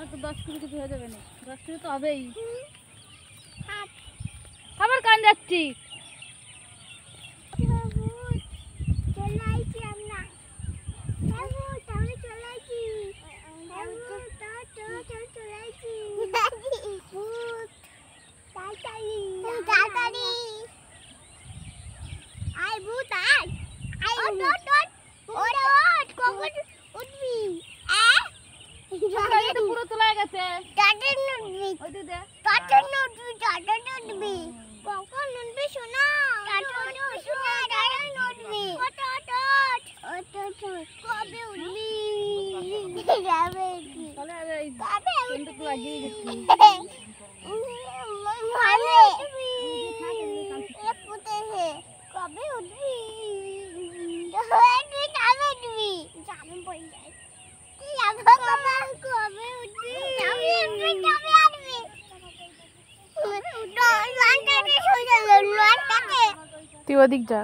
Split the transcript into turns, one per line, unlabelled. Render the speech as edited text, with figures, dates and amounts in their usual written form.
আমার তো 10 কেজি কিছু হয়ে যাবে না, 10 কেজি তো হবেই। আবার কান যাচ্ছি। পুরো তোলা গেছে।
কখন উঠবি শোনা? কবে উঠবি? কবে উঠবি?
তুই ওদিক যা।